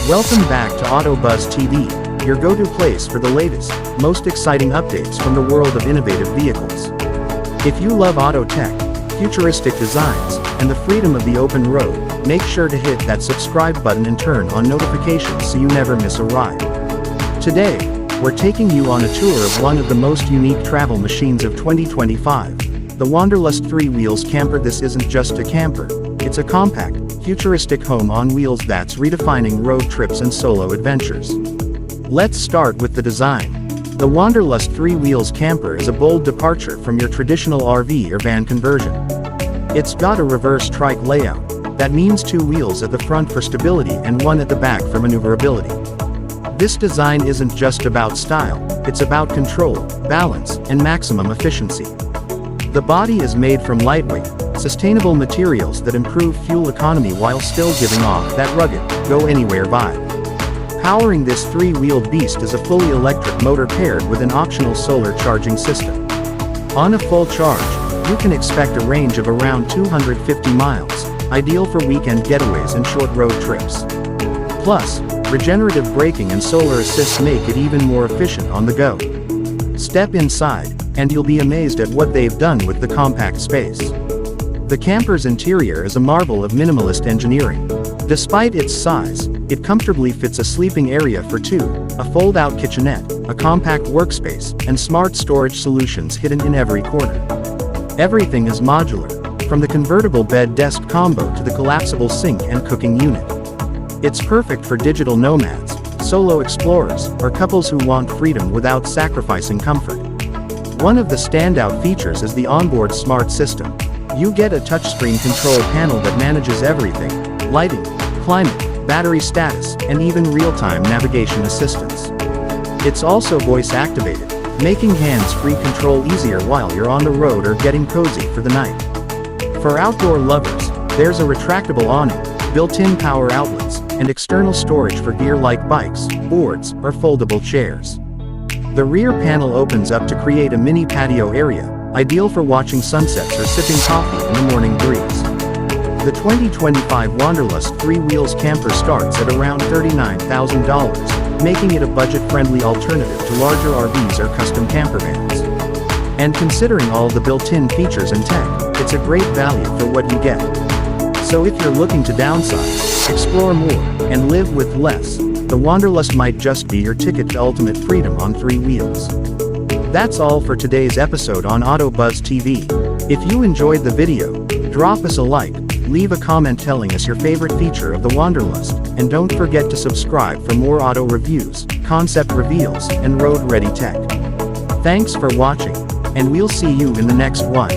Welcome back to AutoBuzz TV, your go-to place for the latest, most exciting updates from the world of innovative vehicles. If you love auto tech, futuristic designs, and the freedom of the open road, make sure to hit that subscribe button and turn on notifications so you never miss a ride. Today, we're taking you on a tour of one of the most unique travel machines of 2025, the Wanderlust 3 Wheels Camper. This isn't just a camper, it's a compact, futuristic home on wheels that's redefining road trips and solo adventures. Let's start with the design. The Wanderlust 3 Wheels Camper is a bold departure from your traditional RV or van conversion. It's got a reverse trike layout. That means 2 wheels at the front for stability and 1 at the back for maneuverability. This design isn't just about style, it's about control, balance, and maximum efficiency. The body is made from lightweight, sustainable materials that improve fuel economy while still giving off that rugged, go-anywhere vibe. Powering this 3-wheeled beast is a fully electric motor paired with an optional solar charging system. On a full charge, you can expect a range of around 250 miles, ideal for weekend getaways and short road trips. Plus, regenerative braking and solar assist make it even more efficient on the go. Step inside, and you'll be amazed at what they've done with the compact space. The camper's interior is a marvel of minimalist engineering. Despite its size, it comfortably fits a sleeping area for 2, a fold-out kitchenette, a compact workspace, and smart storage solutions hidden in every corner. Everything is modular, from the convertible bed-desk combo to the collapsible sink and cooking unit. It's perfect for digital nomads, solo explorers, or couples who want freedom without sacrificing comfort. One of the standout features is the onboard smart system. You get a touchscreen control panel that manages everything: lighting, climate, battery status, and even real-time navigation assistance. It's also voice-activated, making hands-free control easier while you're on the road or getting cozy for the night. For outdoor lovers, there's a retractable awning, built-in power outlets, and external storage for gear like bikes, boards, or foldable chairs. The rear panel opens up to create a mini patio area, ideal for watching sunsets or sipping coffee in the morning breeze. The 2025 Wanderlust 3 Wheels Camper starts at around $39,000, making it a budget-friendly alternative to larger RVs or custom camper vans. And considering all the built-in features and tech, it's a great value for what you get. So if you're looking to downsize, explore more, and live with less, the Wanderlust might just be your ticket to ultimate freedom on 3 wheels. That's all for today's episode on AutoBuzz TV. If you enjoyed the video, drop us a like, leave a comment telling us your favorite feature of the Wanderlust, and don't forget to subscribe for more auto reviews, concept reveals, and road-ready tech. Thanks for watching, and we'll see you in the next one.